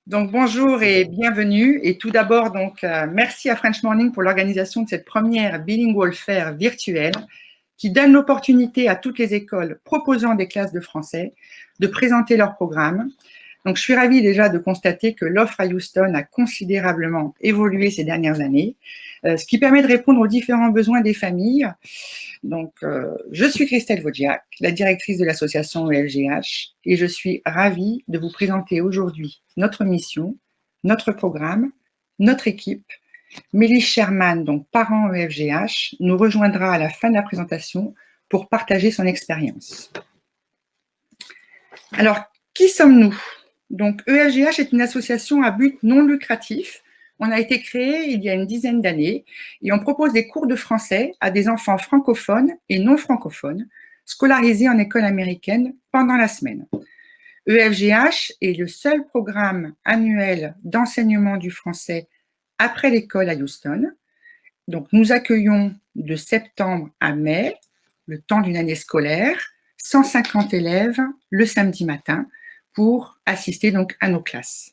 Donc, bonjour et bienvenue. Et tout d'abord, merci à French Morning pour l'organisation de cette première Bilingual Fair virtuelle qui donne l'opportunité à toutes les écoles proposant des classes de français de présenter leur programme. Donc, je suis ravie déjà de constater que l'offre à Houston a considérablement évolué ces dernières années, ce qui permet de répondre aux différents besoins des familles. Donc, je suis Christelle Wojciak, la directrice de l'association EFGH, et je suis ravie de vous présenter aujourd'hui notre mission, notre programme, notre équipe. Mélie Sherman, donc parent EFGH, nous rejoindra à la fin de la présentation pour partager son expérience. Alors, qui sommes-nous? Donc, EFGH est une association à but non lucratif. On a été créé il y a une dizaine d'années et on propose des cours de français à des enfants francophones et non francophones scolarisés en école américaine pendant la semaine. EFGH est le seul programme annuel d'enseignement du français après l'école à Houston. Donc, nous accueillons de septembre à mai, le temps d'une année scolaire, 150 élèves le samedi matin pour assister donc à nos classes.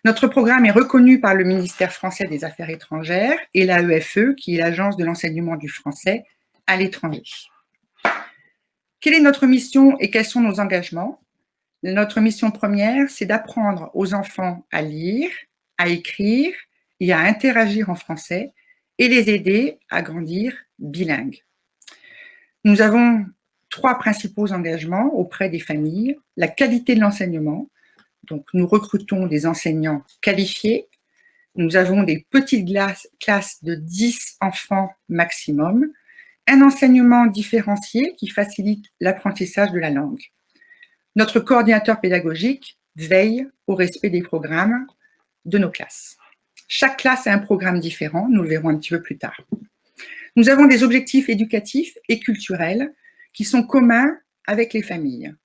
Notre programme est reconnu par le ministère français des Affaires étrangères et l'AEFE, qui est l'Agence de l'enseignement du français à l'étranger. Quelle est notre mission et quels sont nos engagements? Notre mission première, c'est d'apprendre aux enfants à lire, à écrire et à interagir en français et les aider à grandir bilingues. Nous avons 3 principaux engagements auprès des familles. La qualité de l'enseignement. Donc, nous recrutons des enseignants qualifiés. Nous avons des petites classes de 10 enfants maximum. Un enseignement différencié qui facilite l'apprentissage de la langue. Notre coordinateur pédagogique veille au respect des programmes de nos classes. Chaque classe a un programme différent, nous le verrons un petit peu plus tard. Nous avons des objectifs éducatifs et culturels qui sont communs avec les familles.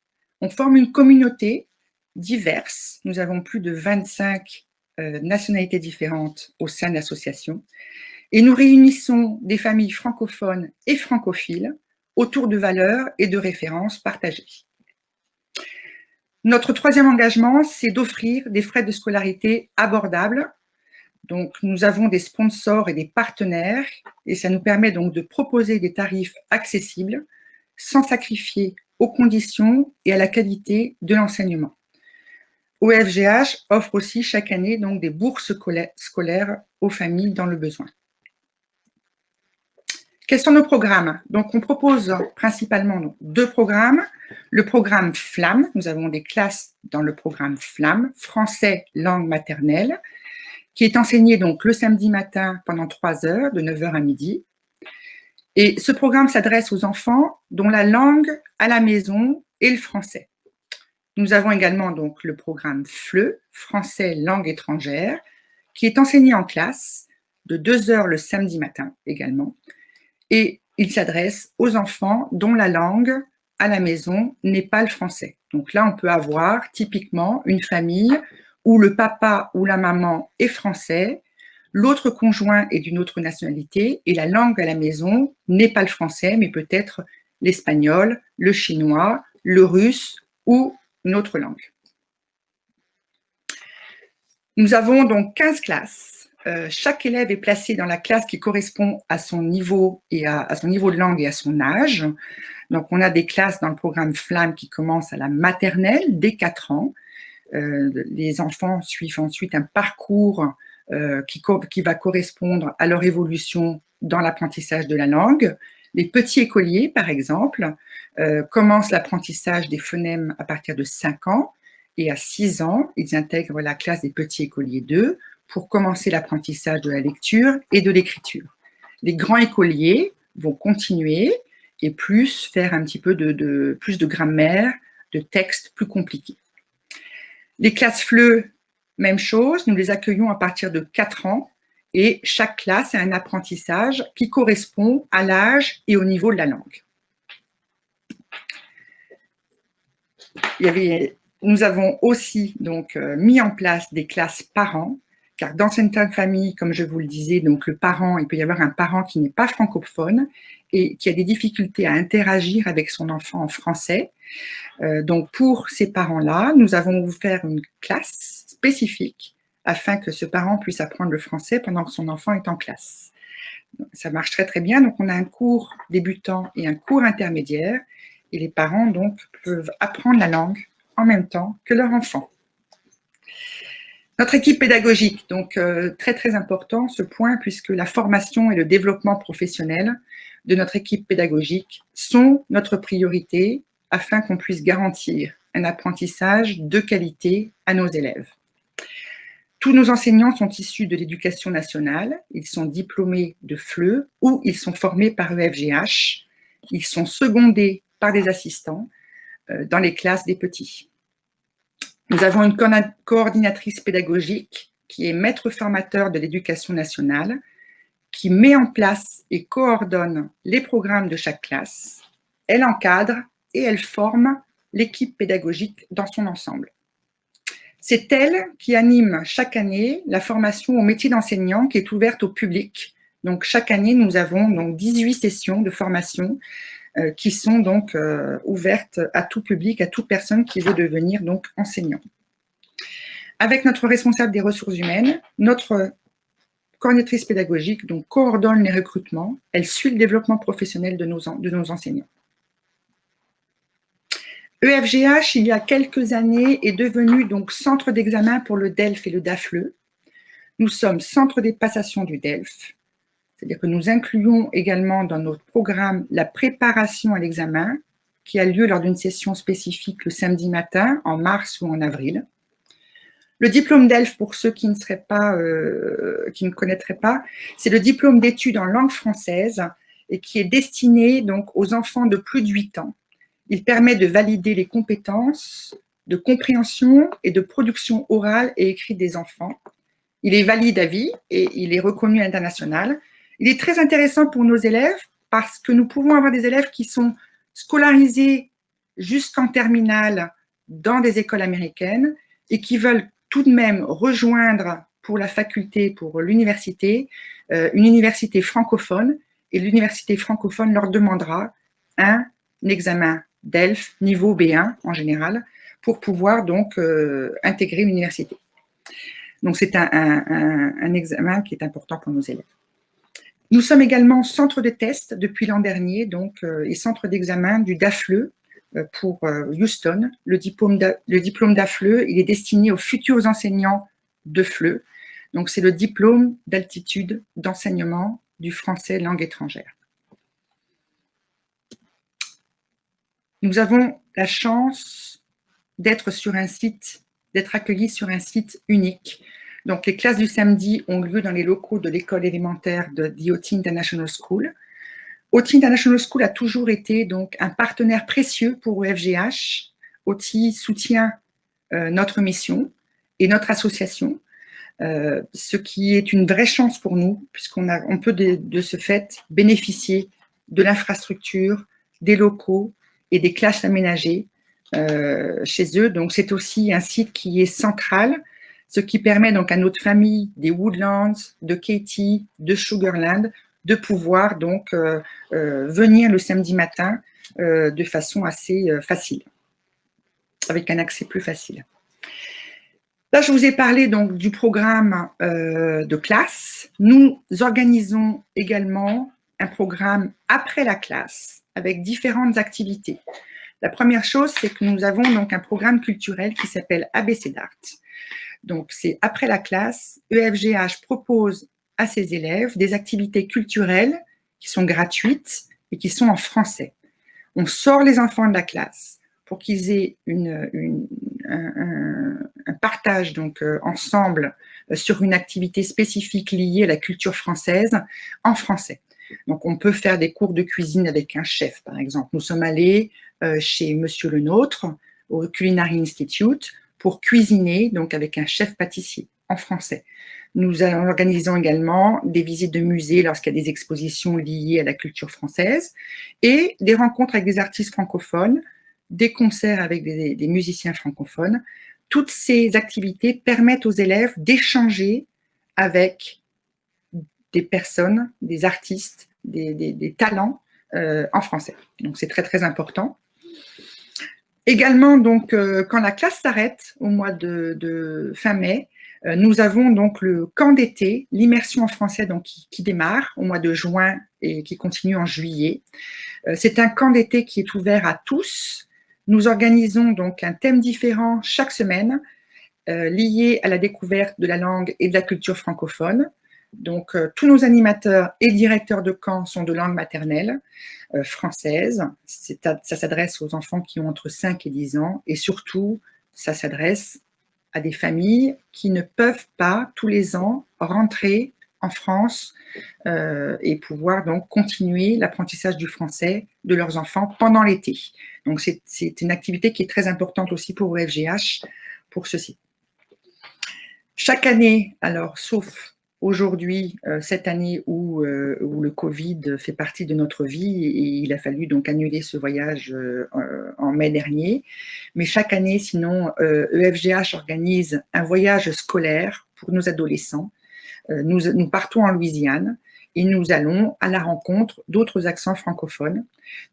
On forme une communauté diverses. Nous avons plus de 25 nationalités différentes au sein de l'association. Et nous réunissons des familles francophones et francophiles autour de valeurs et de références partagées. Notre 3e engagement, c'est d'offrir des frais de scolarité abordables. Donc, nous avons des sponsors et des partenaires et ça nous permet donc de proposer des tarifs accessibles sans sacrifier aux conditions et à la qualité de l'enseignement. OFGH offre aussi chaque année donc des bourses scolaires aux familles dans le besoin. Quels sont nos programmes? Donc, on propose principalement 2 programmes. Le programme FLAM, nous avons des classes dans le programme FLAM, français langue maternelle, qui est enseigné donc le samedi matin pendant 3 heures, de 9h à midi. Et ce programme s'adresse aux enfants dont la langue à la maison est le français. Nous avons également donc le programme FLE, français langue étrangère, qui est enseigné en classe de 2 heures le samedi matin également. Et il s'adresse aux enfants dont la langue à la maison n'est pas le français. Donc là, on peut avoir typiquement une famille où le papa ou la maman est français, l'autre conjoint est d'une autre nationalité et la langue à la maison n'est pas le français, mais peut-être l'espagnol, le chinois, le russe ou une autre langue. Nous avons donc 15 classes. Chaque élève est placé dans la classe qui correspond à son niveau et à son niveau de langue et à son âge. Donc, on a des classes dans le programme FLAM qui commencent à la maternelle dès 4 ans. Les enfants suivent ensuite un parcours qui va correspondre à leur évolution dans l'apprentissage de la langue. Les petits écoliers, par exemple, commencent l'apprentissage des phonèmes à partir de 5 ans et à 6 ans, ils intègrent la classe des petits écoliers 2 pour commencer l'apprentissage de la lecture et de l'écriture. Les grands écoliers vont continuer et plus faire un petit peu plus de grammaire, de textes plus compliqués. Les classes FLE, même chose, nous les accueillons à partir de 4 ans et chaque classe a un apprentissage qui correspond à l'âge et au niveau de la langue. Nous avons aussi donc mis en place des classes parents, car dans certaines familles, comme je vous le disais, donc le parent, il peut y avoir un parent qui n'est pas francophone et qui a des difficultés à interagir avec son enfant en français. Donc pour ces parents-là, nous avons ouvert une classe spécifique afin que ce parent puisse apprendre le français pendant que son enfant est en classe. Ça marche très très bien. Donc on a un cours débutant et un cours intermédiaire et les parents donc peuvent apprendre la langue en même temps que leur enfant. Notre équipe pédagogique, donc très très important ce point puisque la formation et le développement professionnel de notre équipe pédagogique sont notre priorité afin qu'on puisse garantir un apprentissage de qualité à nos élèves. Tous nos enseignants sont issus de l'éducation nationale, ils sont diplômés de FLE ou ils sont formés par EFGH, ils sont secondés par des assistants dans les classes des petits. Nous avons une coordinatrice pédagogique qui est maître formateur de l'éducation nationale, qui met en place et coordonne les programmes de chaque classe. Elle encadre et elle forme l'équipe pédagogique dans son ensemble. C'est elle qui anime chaque année la formation au métier d'enseignant qui est ouverte au public. Donc chaque année, nous avons donc 18 sessions de formation qui sont donc ouvertes à tout public, à toute personne qui veut devenir donc enseignant. Avec notre responsable des ressources humaines, notre coordinatrice pédagogique donc coordonne les recrutements, elle suit le développement professionnel de nos enseignants. EFGH, il y a quelques années, est devenu donc centre d'examen pour le DELF et le DAFLE. Nous sommes centre des passations du DELF, c'est-à-dire que nous incluons également dans notre programme la préparation à l'examen qui a lieu lors d'une session spécifique le samedi matin, en mars ou en avril. Le diplôme DELF, pour ceux qui ne connaîtraient pas, c'est le diplôme d'études en langue française et qui est destiné donc aux enfants de plus de 8 ans. Il permet de valider les compétences de compréhension et de production orale et écrite des enfants. Il est valide à vie et il est reconnu à l'international. Il est très intéressant pour nos élèves parce que nous pouvons avoir des élèves qui sont scolarisés jusqu'en terminale dans des écoles américaines et qui veulent tout de même rejoindre pour la faculté, pour l'université, une université francophone, et l'université francophone leur demandera un examen DELF niveau B1 en général pour pouvoir donc intégrer l'université. Donc c'est un examen qui est important pour nos élèves. Nous sommes également centre de test depuis l'an dernier donc, et centre d'examen du DAFLE pour Houston. Le diplôme DAFLE, il est destiné aux futurs enseignants de FLE. Donc c'est le diplôme d'altitude d'enseignement du français langue étrangère. Nous avons la chance d'être accueillis sur un site unique. Donc, les classes du samedi ont lieu dans les locaux de l'école élémentaire de The OT International School. OT International School a toujours été donc un partenaire précieux pour EFGH. OT soutient notre mission et notre association, ce qui est une vraie chance pour nous, puisqu'on peut de ce fait bénéficier de l'infrastructure, des locaux et des classes aménagées chez eux. Donc, c'est aussi un site qui est central, ce qui permet donc à notre famille des Woodlands, de Katy, de Sugarland, de pouvoir donc venir le samedi matin de façon assez facile, avec un accès plus facile. Là, je vous ai parlé donc du programme de classe. Nous organisons également un programme après la classe avec différentes activités. La première chose, c'est que nous avons donc un programme culturel qui s'appelle ABC d'Art. Donc, c'est après la classe, EFGH propose à ses élèves des activités culturelles qui sont gratuites et qui sont en français. On sort les enfants de la classe pour qu'ils aient un partage donc, ensemble sur une activité spécifique liée à la culture française en français. Donc, on peut faire des cours de cuisine avec un chef, par exemple. Nous sommes allés chez Monsieur Le Nôtre, au Culinary Institute, pour cuisiner donc avec un chef pâtissier en français. Nous organisons également des visites de musées lorsqu'il y a des expositions liées à la culture française et des rencontres avec des artistes francophones, des concerts avec des musiciens francophones. Toutes ces activités permettent aux élèves d'échanger avec des personnes, des artistes, des talents en français. Donc, c'est très, très important. Également, donc, quand la classe s'arrête au mois de fin mai, nous avons donc le camp d'été, l'immersion en français donc, qui démarre au mois de juin et qui continue en juillet. C'est un camp d'été qui est ouvert à tous. Nous organisons donc un thème différent chaque semaine lié à la découverte de la langue et de la culture francophone. Donc, tous nos animateurs et directeurs de camp sont de langue maternelle française. Ça s'adresse aux enfants qui ont entre 5 et 10 ans et surtout, ça s'adresse à des familles qui ne peuvent pas tous les ans rentrer en France et pouvoir donc continuer l'apprentissage du français de leurs enfants pendant l'été. Donc, c'est une activité qui est très importante aussi pour OFGH pour ceci. Chaque année, alors sauf aujourd'hui, cette année où le Covid fait partie de notre vie et il a fallu donc annuler ce voyage en mai dernier. Mais chaque année, sinon, EFGH organise un voyage scolaire pour nos adolescents. Nous partons en Louisiane et nous allons à la rencontre d'autres accents francophones.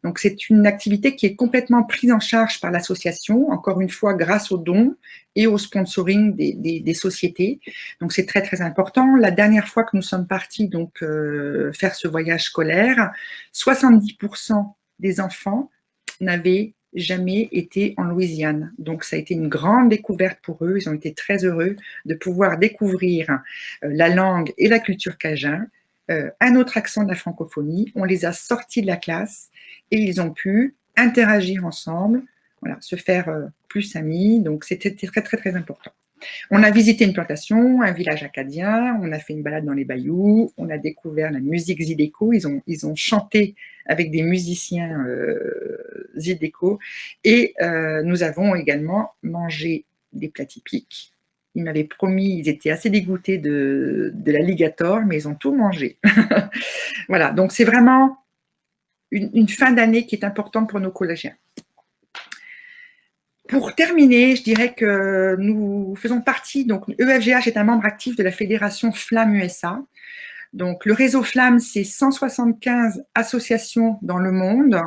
Donc, c'est une activité qui est complètement prise en charge par l'association, encore une fois, grâce aux dons et au sponsoring des sociétés. Donc, c'est très, très important. La dernière fois que nous sommes partis donc, faire ce voyage scolaire, 70% des enfants n'avaient jamais été en Louisiane. Donc, ça a été une grande découverte pour eux. Ils ont été très heureux de pouvoir découvrir la langue et la culture cajun, un autre accent de la francophonie. On les a sortis de la classe et ils ont pu interagir ensemble, voilà, se faire plus amis. Donc, c'était très, très, très important. On a visité une plantation, un village acadien, on a fait une balade dans les bayous, on a découvert la musique Zydeco, ils ont chanté avec des musiciens Zydeco et nous avons également mangé des plats typiques. Ils m'avaient promis, ils étaient assez dégoûtés de l'alligator, mais ils ont tout mangé. Voilà, donc c'est vraiment une fin d'année qui est importante pour nos collégiens. Pour terminer, je dirais que nous faisons partie, donc EFGH est un membre actif de la fédération FLAM USA. Donc le réseau FLAM, c'est 175 associations dans le monde,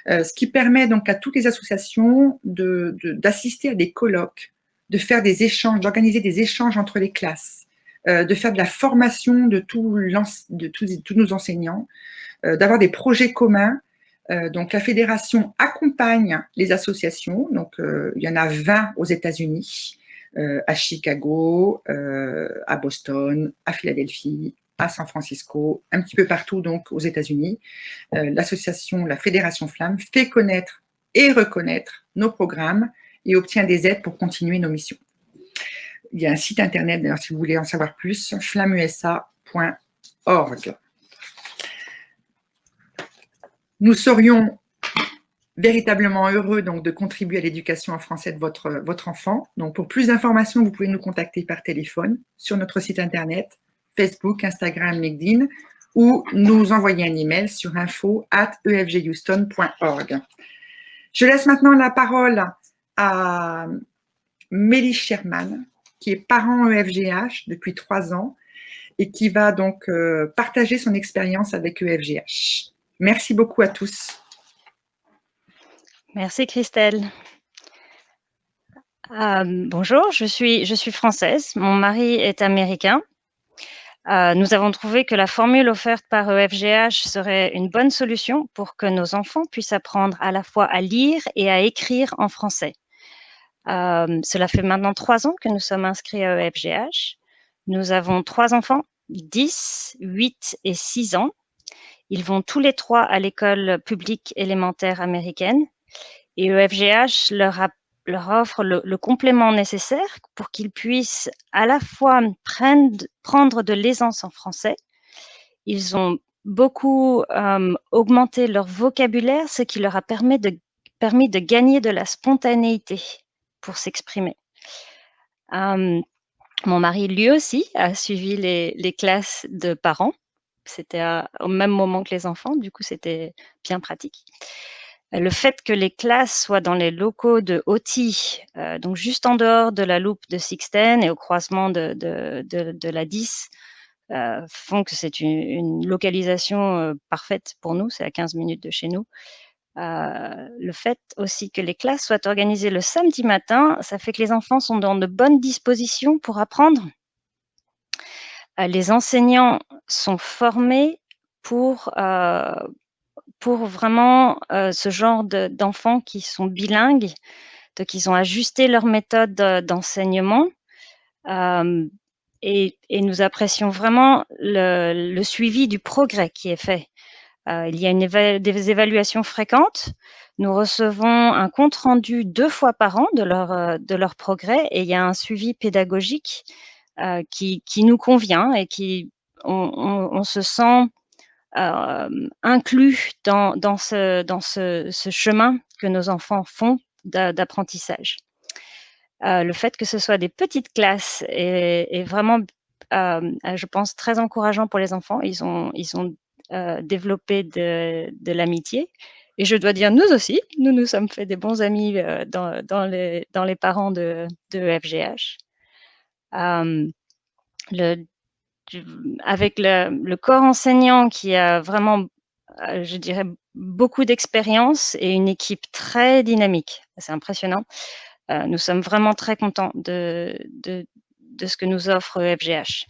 ce qui permet donc à toutes les associations d'assister à des colloques, de faire des échanges, d'organiser des échanges entre les classes, de faire de la formation de tous nos enseignants, d'avoir des projets communs. Donc, la fédération accompagne les associations. Donc, il y en a 20 aux États-Unis, à Chicago, à Boston, à Philadelphie, à San Francisco, un petit peu partout donc aux États-Unis. L'association, la fédération Flamme, fait connaître et reconnaître nos programmes et obtient des aides pour continuer nos missions. Il y a un site internet, d'ailleurs, si vous voulez en savoir plus, flammeusa.org. Nous serions véritablement heureux donc, de contribuer à l'éducation en français de votre enfant. Donc, pour plus d'informations, vous pouvez nous contacter par téléphone sur notre site internet, Facebook, Instagram, LinkedIn, ou nous envoyer un email sur info@efghouston.org. Je laisse maintenant la parole à Mélie Sherman, qui est parent EFGH depuis 3 ans et qui va donc partager son expérience avec EFGH. Merci beaucoup à tous. Merci Christelle. Bonjour, je suis française, mon mari est américain. Nous avons trouvé que la formule offerte par EFGH serait une bonne solution pour que nos enfants puissent apprendre à la fois à lire et à écrire en français. Cela fait maintenant 3 ans que nous sommes inscrits à EFGH. Nous avons 3 enfants, 10, 8 et 6 ans. Ils vont tous les 3 à l'école publique élémentaire américaine et EFGH leur offre le complément nécessaire pour qu'ils puissent à la fois prendre de l'aisance en français. Ils ont beaucoup augmenté leur vocabulaire, ce qui leur a permis de gagner de la spontanéité pour s'exprimer. Mon mari, lui aussi, a suivi les classes de parents. C'était au même moment que les enfants, du coup, c'était bien pratique. Le fait que les classes soient dans les locaux de OTI, donc juste en dehors de la loupe de Sixten et au croisement de la 10, font que c'est une localisation parfaite pour nous, c'est à 15 minutes de chez nous. Le fait aussi que les classes soient organisées le samedi matin, ça fait que les enfants sont dans de bonnes dispositions pour apprendre. Les enseignants sont formés pour, vraiment, ce genre d'enfants qui sont bilingues, donc ils ont ajusté leur méthode d'enseignement, hem et nous apprécions vraiment le suivi du progrès qui est fait. Il y a des évaluations fréquentes. Nous recevons un compte rendu 2 fois par an de leur progrès et il y a un suivi pédagogique, qui nous convient et qui on se sent, inclus dans ce chemin que nos enfants font d'apprentissage. Le fait que ce soit des petites classes est vraiment, je pense très encourageant pour les enfants. Ils ont développé de l'amitié et je dois dire nous aussi, nous nous sommes fait des bons amis, dans les parents de FGH. Hem, le du Avec le corps enseignant qui a vraiment, je dirais beaucoup d'expérience et une équipe très dynamique. C'est impressionnant. Nous sommes vraiment très contents de ce que nous offre FGH.